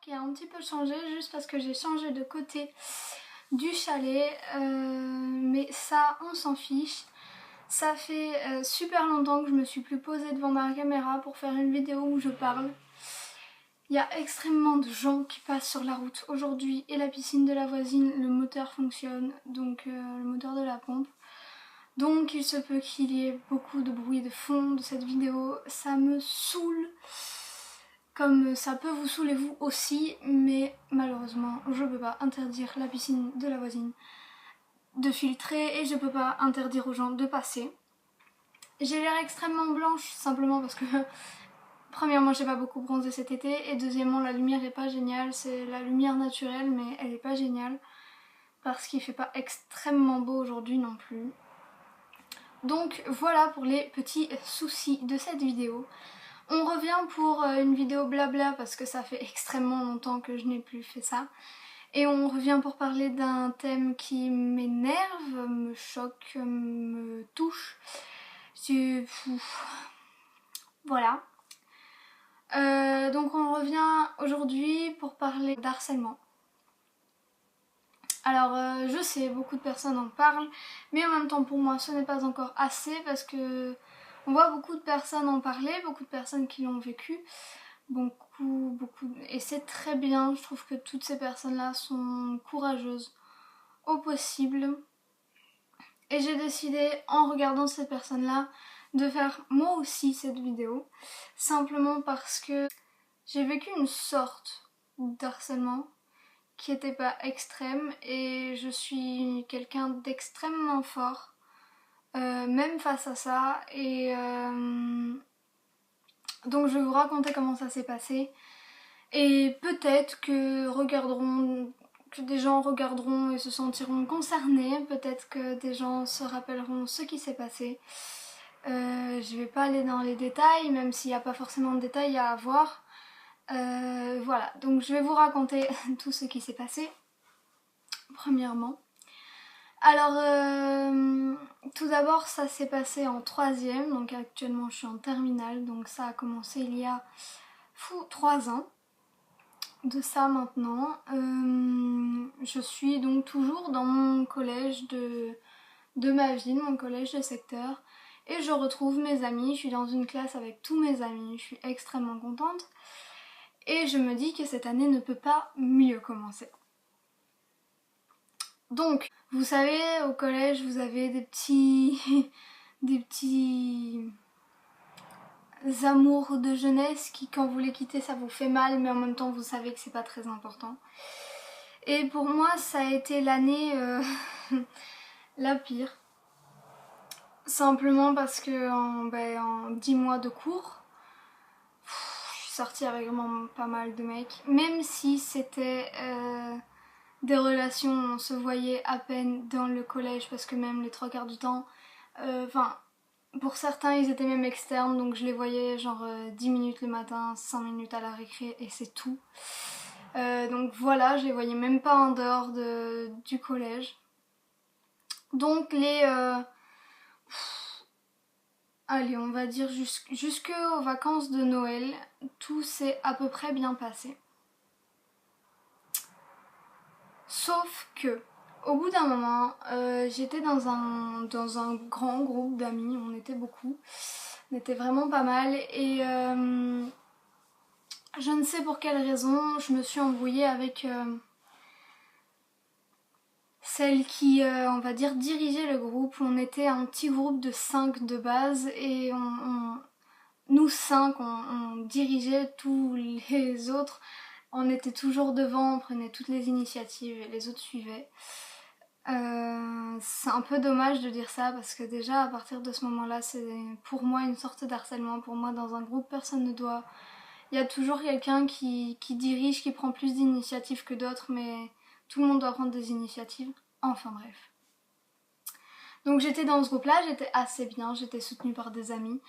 qui a un petit peu changé juste parce que j'ai changé de côté du chalet, mais ça on s'en fiche. Ça fait super longtemps que je me suis plus posée devant ma caméra pour faire une vidéo où je parle. Il y a extrêmement de gens qui passent sur la route aujourd'hui et la piscine de la voisine, le moteur fonctionne, donc le moteur de la pompe. Donc il se peut qu'il y ait beaucoup de bruit de fond de cette vidéo, ça me saoule. Comme ça peut vous saouler vous aussi, mais malheureusement je peux pas interdire la piscine de la voisine de filtrer et je peux pas interdire aux gens de passer. J'ai l'air extrêmement blanche simplement parce que premièrement j'ai pas beaucoup bronzé cet été et deuxièmement la lumière est pas géniale, c'est la lumière naturelle mais elle est pas géniale parce qu'il fait pas extrêmement beau aujourd'hui non plus. Donc voilà pour les petits soucis de cette vidéo. On revient pour une vidéo blabla parce que ça fait extrêmement longtemps que je n'ai plus fait ça. Et on revient pour parler d'un thème qui m'énerve, me choque, me touche. Voilà. Donc on revient aujourd'hui pour parler d'harcèlement. Alors je sais, beaucoup de personnes en parlent, mais en même temps pour moi ce n'est pas encore assez parce que on voit beaucoup de personnes en parler, beaucoup de personnes qui l'ont vécu, beaucoup, et c'est très bien, je trouve que toutes ces personnes-là sont courageuses au possible. Et j'ai décidé en regardant ces personnes-là de faire moi aussi cette vidéo, simplement parce que j'ai vécu une sorte d'harcèlement qui n'était pas extrême et je suis quelqu'un d'extrêmement fort, même face à ça, et donc je vais vous raconter comment ça s'est passé et peut-être que des gens regarderont et se sentiront concernés, peut-être que des gens se rappelleront ce qui s'est passé. Je vais pas aller dans les détails, même s'il n'y a pas forcément de détails à avoir. Voilà, donc je vais vous raconter tout ce qui s'est passé. Premièrement. Alors, tout d'abord, ça s'est passé en 3e, donc actuellement je suis en terminale, donc ça a commencé il y a 3 ans de ça maintenant. Je suis donc toujours dans mon collège de ma ville, mon collège de secteur, et je retrouve mes amis, je suis dans une classe avec tous mes amis, je suis extrêmement contente, et je me dis que cette année ne peut pas mieux commencer. Donc, vous savez, au collège, vous avez des petits amours de jeunesse qui, quand vous les quittez, ça vous fait mal, mais en même temps, vous savez que c'est pas très important. Et pour moi, ça a été l'année la pire. Simplement parce que en 10 mois de cours, je suis sortie avec vraiment pas mal de mecs. Même si c'était des relations où on se voyait à peine dans le collège, parce que même les 3 quarts du temps, pour certains ils étaient même externes, donc je les voyais genre 10 minutes le matin, 5 minutes à la récré et c'est tout. Donc voilà, je les voyais même pas en dehors du collège. Donc allez, on va dire jusqu'aux vacances de Noël, tout s'est à peu près bien passé. Sauf que, au bout d'un moment, j'étais dans un grand groupe d'amis, on était beaucoup, on était vraiment pas mal, et je ne sais pour quelle raison, je me suis embrouillée avec celle qui, on va dire, dirigeait le groupe. On était un petit groupe de 5 de base et nous 5, on dirigeait tous les autres. On était toujours devant, on prenait toutes les initiatives et les autres suivaient. C'est un peu dommage de dire ça parce que déjà à partir de ce moment-là, c'est pour moi une sorte d'harcèlement. Pour moi, dans un groupe, personne ne doit... Il y a toujours quelqu'un qui dirige, qui prend plus d'initiatives que d'autres, mais tout le monde doit prendre des initiatives. Enfin bref. Donc j'étais dans ce groupe-là, j'étais assez bien, j'étais soutenue par des amis.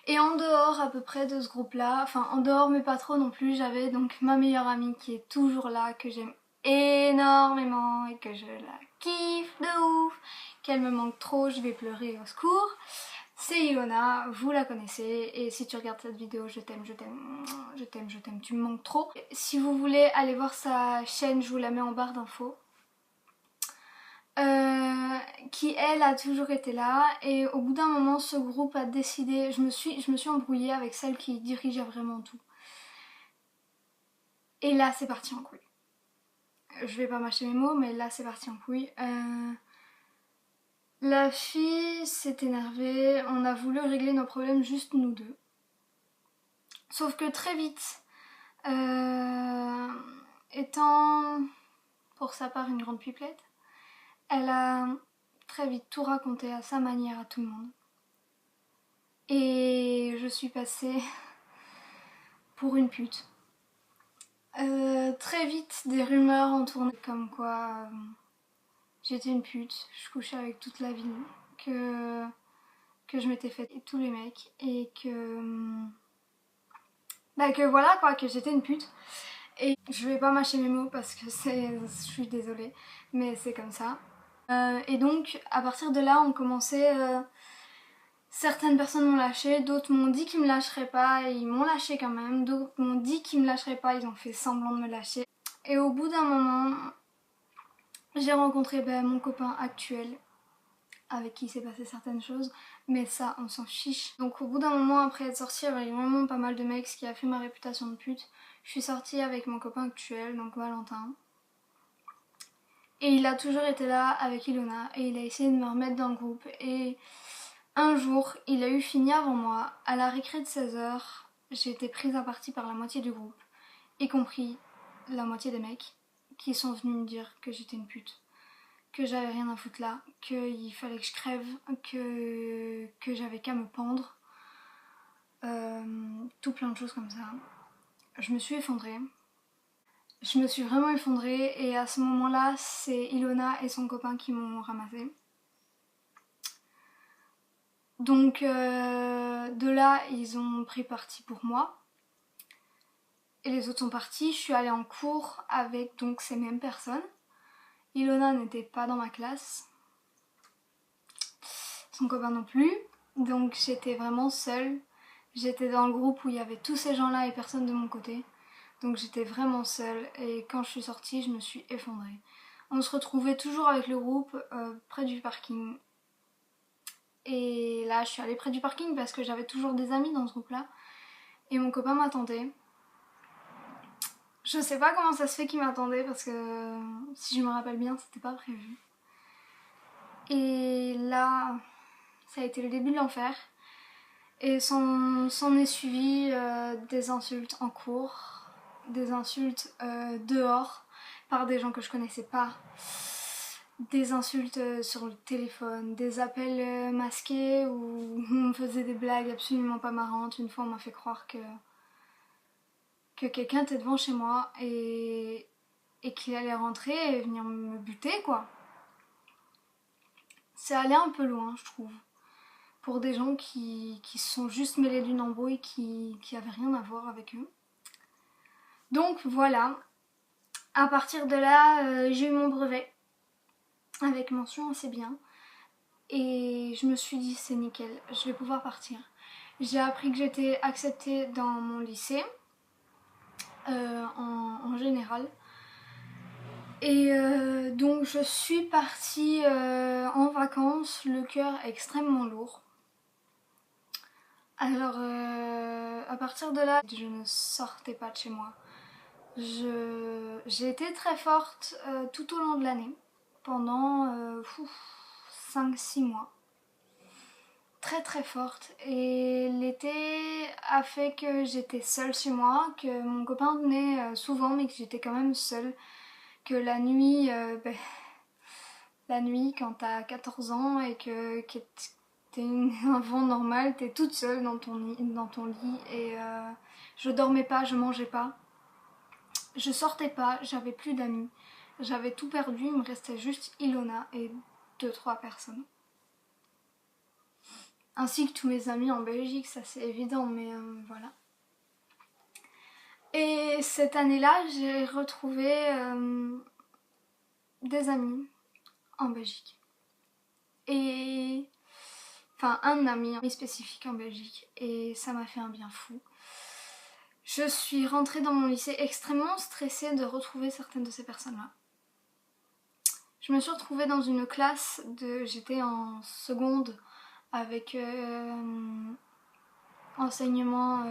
Et en dehors à peu près de ce groupe-là, enfin en dehors mais pas trop non plus, j'avais donc ma meilleure amie qui est toujours là, que j'aime énormément et que je la kiffe de ouf, qu'elle me manque trop, je vais pleurer au secours. c'est Ilona, vous la connaissez, et si tu regardes cette vidéo, je t'aime, je t'aime, je t'aime, je t'aime, tu me manques trop. Si vous voulez aller voir sa chaîne, je vous la mets en barre d'infos. Qui elle a toujours été là, et au bout d'un moment ce groupe a décidé, je me suis embrouillée avec celle qui dirigeait vraiment tout. Et là c'est parti en couille. Je vais pas mâcher mes mots, mais là c'est parti en couille. La fille s'est énervée, on a voulu régler nos problèmes juste nous deux. Sauf que très vite, étant pour sa part une grande pipelette, elle a très vite tout raconté à sa manière à tout le monde. Et je suis passée pour une pute. Très vite, des rumeurs ont tourné comme quoi j'étais une pute, je couchais avec toute la ville, que je m'étais fait tous les mecs et que voilà quoi, que j'étais une pute. Et je vais pas mâcher mes mots parce que je suis désolée, mais c'est comme ça. Et donc à partir de là on commençait, certaines personnes m'ont lâché, d'autres m'ont dit qu'ils me lâcheraient pas et ils m'ont lâché quand même, d'autres m'ont dit qu'ils me lâcheraient pas, ils ont fait semblant de me lâcher. Et au bout d'un moment, j'ai rencontré mon copain actuel avec qui s'est passé certaines choses, mais ça on s'en fiche. Donc au bout d'un moment, après être sortie avec vraiment pas mal de mecs, ce qui a fait ma réputation de pute, je suis sortie avec mon copain actuel, donc Valentin. Et il a toujours été là avec Ilona et il a essayé de me remettre dans le groupe. Et un jour, il a eu fini avant moi. À la récré de 16h, j'ai été prise à partie par la moitié du groupe, y compris la moitié des mecs, qui sont venus me dire que j'étais une pute, que j'avais rien à foutre là, qu'il fallait que je crève, que j'avais qu'à me pendre. Tout plein de choses comme ça. Je me suis effondrée. Je me suis vraiment effondrée et à ce moment-là, c'est Ilona et son copain qui m'ont ramassée. Donc de là, ils ont pris parti pour moi. Et les autres sont partis. Je suis allée en cours avec donc ces mêmes personnes. Ilona n'était pas dans ma classe. Son copain non plus. Donc j'étais vraiment seule. J'étais dans le groupe où il y avait tous ces gens-là et personne de mon côté. Donc j'étais vraiment seule et quand je suis sortie, je me suis effondrée. On se retrouvait toujours avec le groupe près du parking. Et là, je suis allée près du parking parce que j'avais toujours des amis dans ce groupe-là. Et mon copain m'attendait. Je sais pas comment ça se fait qu'il m'attendait parce que si je me rappelle bien, c'était pas prévu. Et là, ça a été le début de l'enfer. Et s'en est suivi des insultes en cours, des insultes dehors par des gens que je connaissais pas, des insultes sur le téléphone, des appels masqués où on me faisait des blagues absolument pas marrantes. Une fois on m'a fait croire que quelqu'un était devant chez moi et qu'il allait rentrer et venir me buter quoi. C'est allé un peu loin je trouve. Pour des gens qui se sont juste mêlés d'une embrouille qui avait rien à voir avec eux. Donc voilà, à partir de là, j'ai eu mon brevet avec mention assez bien et je me suis dit c'est nickel, je vais pouvoir partir. J'ai appris que j'étais acceptée dans mon lycée en général. Et donc je suis partie en vacances, le cœur extrêmement lourd. Alors, à partir de là, je ne sortais pas de chez moi. J'ai été très forte tout au long de l'année, pendant 5-6 mois. Très très forte. Et l'été a fait que j'étais seule chez moi, que mon copain venait souvent, mais que j'étais quand même seule. Que la nuit, quand t'as 14 ans et que t'es un vent normal, t'es toute seule dans ton lit et je dormais pas, je mangeais pas, je sortais pas, j'avais plus d'amis, j'avais tout perdu, il me restait juste Ilona et 2-3 personnes. Ainsi que tous mes amis en Belgique, ça c'est évident, mais voilà. Et cette année-là, j'ai retrouvé des amis en Belgique. Et enfin un ami spécifique en Belgique et ça m'a fait un bien fou. Je suis rentrée dans mon lycée extrêmement stressée de retrouver certaines de ces personnes-là. Je me suis retrouvée dans une classe j'étais en seconde avec enseignement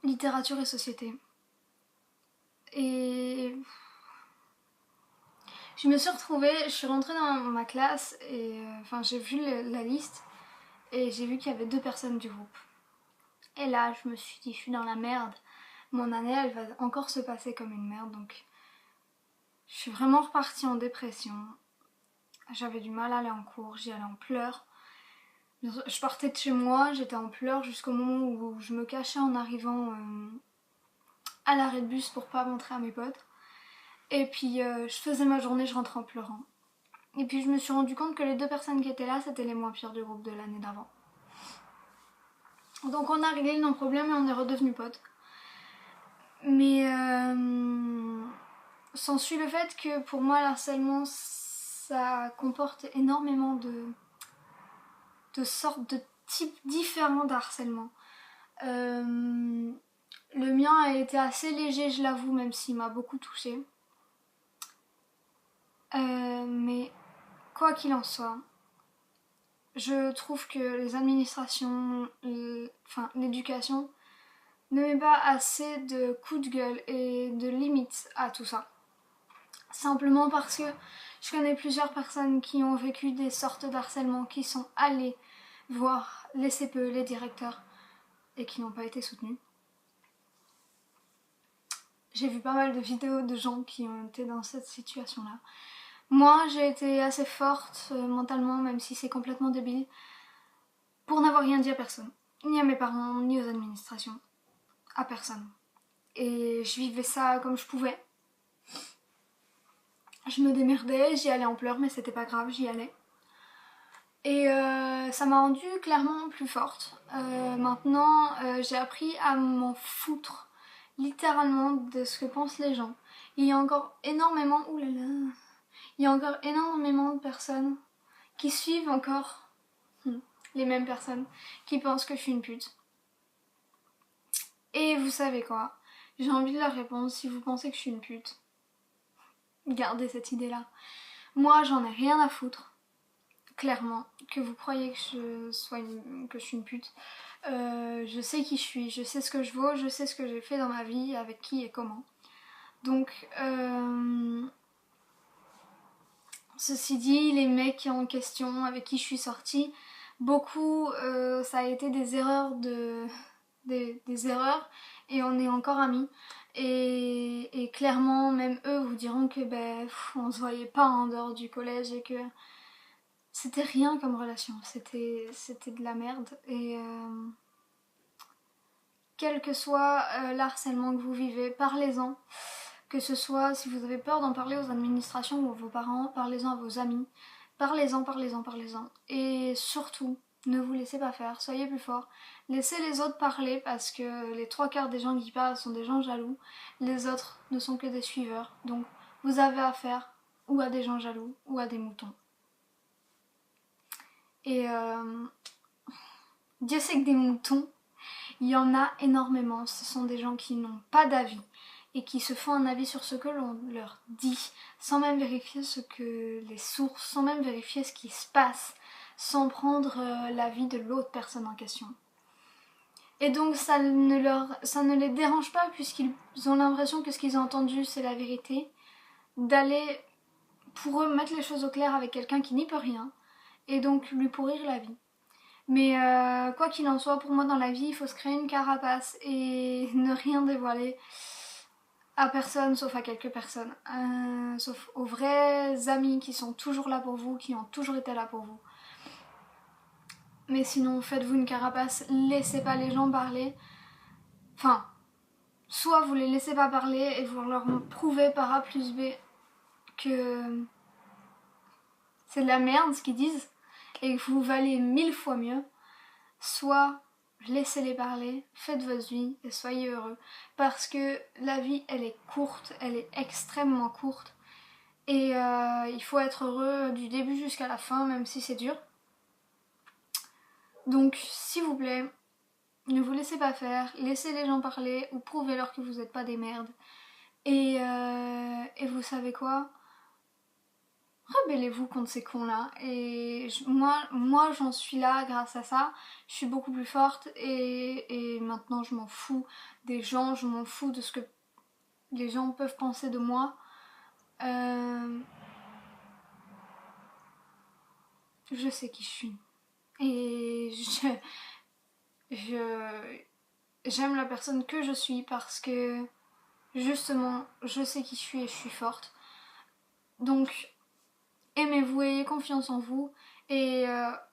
littérature et société. Et je me suis retrouvée, je suis rentrée dans ma classe et j'ai vu la liste et j'ai vu qu'il y avait 2 personnes du groupe. Et là, je me suis dit, je suis dans la merde. Mon année, elle va encore se passer comme une merde, donc je suis vraiment repartie en dépression. J'avais du mal à aller en cours, j'y allais en pleurs. Je partais de chez moi, j'étais en pleurs jusqu'au moment où je me cachais en arrivant à l'arrêt de bus pour pas montrer à mes potes. Et puis je faisais ma journée, je rentrais en pleurant. Et puis je me suis rendu compte que les 2 personnes qui étaient là, c'était les moins pires du groupe de l'année d'avant. Donc on a réglé nos problèmes et on est redevenus potes. Mais s'ensuit le fait que pour moi l'harcèlement ça comporte énormément de sortes de types différents d'harcèlement. Le mien a été assez léger, je l'avoue, même s'il m'a beaucoup touchée. Mais quoi qu'il en soit, je trouve que les administrations, l'éducation, ne met pas assez de coups de gueule et de limites à tout ça. Simplement parce que je connais plusieurs personnes qui ont vécu des sortes d'harcèlement, qui sont allées voir les CPE, les directeurs, et qui n'ont pas été soutenues. J'ai vu pas mal de vidéos de gens qui ont été dans cette situation-là. Moi, j'ai été assez forte mentalement, même si c'est complètement débile, pour n'avoir rien dit à personne. Ni à mes parents, ni aux administrations. À personne. Et je vivais ça comme je pouvais. Je me démerdais, j'y allais en pleurs, mais c'était pas grave, j'y allais. Et ça m'a rendue clairement plus forte. Maintenant, j'ai appris à m'en foutre, littéralement, de ce que pensent les gens. Il y a encore énormément... Il y a encore énormément de personnes qui suivent encore les mêmes personnes, qui pensent que je suis une pute. Et vous savez quoi? J'ai envie de leur répondre, si vous pensez que je suis une pute, gardez cette idée-là. Moi, j'en ai rien à foutre. Clairement, que vous croyez que je suis une pute. Je sais qui je suis, je sais ce que je vaux, je sais ce que j'ai fait dans ma vie, avec qui et comment. Donc, ceci dit, les mecs en question avec qui je suis sortie, beaucoup, ça a été des erreurs des erreurs et on est encore amis. Et clairement, même eux vous diront que on se voyait pas en dehors du collège et que c'était rien comme relation, c'était de la merde. Et quel que soit l'harcèlement que vous vivez, parlez-en. Que ce soit si vous avez peur d'en parler aux administrations ou à vos parents, parlez-en à vos amis. Parlez-en. Et surtout, ne vous laissez pas faire, soyez plus fort. Laissez les autres parler parce que les 3/4 des gens qui parlent sont des gens jaloux. Les autres ne sont que des suiveurs. Donc vous avez affaire ou à des gens jaloux ou à des moutons. Et Dieu sait que des moutons, il y en a énormément. Ce sont des gens qui n'ont pas d'avis et qui se font un avis sur ce que l'on leur dit, sans même vérifier les sources, sans même vérifier ce qui se passe, sans prendre l'avis de l'autre personne en question. Et donc ça ne les dérange pas, puisqu'ils ont l'impression que ce qu'ils ont entendu c'est la vérité, d'aller pour eux mettre les choses au clair avec quelqu'un qui n'y peut rien, et donc lui pourrir la vie. Mais quoi qu'il en soit, pour moi dans la vie, il faut se créer une carapace et ne rien dévoiler à personne, sauf à quelques personnes. Sauf aux vrais amis qui sont toujours là pour vous, qui ont toujours été là pour vous. Mais sinon, faites-vous une carapace, laissez pas les gens parler. Enfin, soit vous les laissez pas parler et vous leur prouvez par A plus B que c'est de la merde ce qu'ils disent et que vous valez 1000 fois mieux, soit laissez-les parler, faites votre vie et soyez heureux. Parce que la vie, elle est courte, elle est extrêmement courte. Et il faut être heureux du début jusqu'à la fin, même si c'est dur. Donc s'il vous plaît, ne vous laissez pas faire, laissez les gens parler ou prouvez-leur que vous n'êtes pas des merdes. Et vous savez quoi? Rebellez-vous contre ces cons-là. Et moi j'en suis là grâce à ça. Je suis beaucoup plus forte et maintenant je m'en fous des gens, je m'en fous de ce que les gens peuvent penser de moi. Je sais qui je suis. Et j'aime la personne que je suis parce que justement je sais qui je suis et je suis forte. Donc aimez-vous, ayez confiance en vous et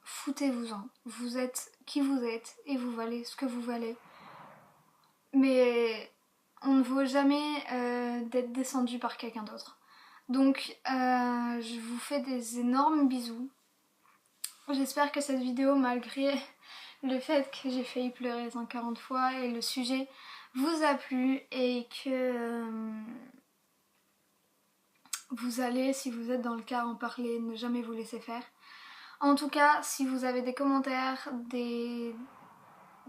foutez-vous-en. Vous êtes qui vous êtes et vous valez ce que vous valez. Mais on ne vaut jamais d'être descendu par quelqu'un d'autre. Donc je vous fais des énormes bisous. J'espère que cette vidéo, malgré le fait que j'ai failli pleurer 140 fois et le sujet vous a plu et que vous allez, si vous êtes dans le cas, en parler, ne jamais vous laisser faire. En tout cas, si vous avez des commentaires,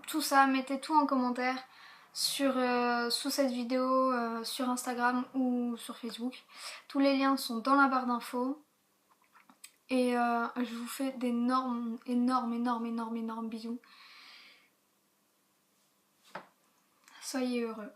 tout ça, mettez tout en commentaire sous cette vidéo sur Instagram ou sur Facebook. Tous les liens sont dans la barre d'infos. Et je vous fais d'énormes, énormes bisous. Soyez heureux.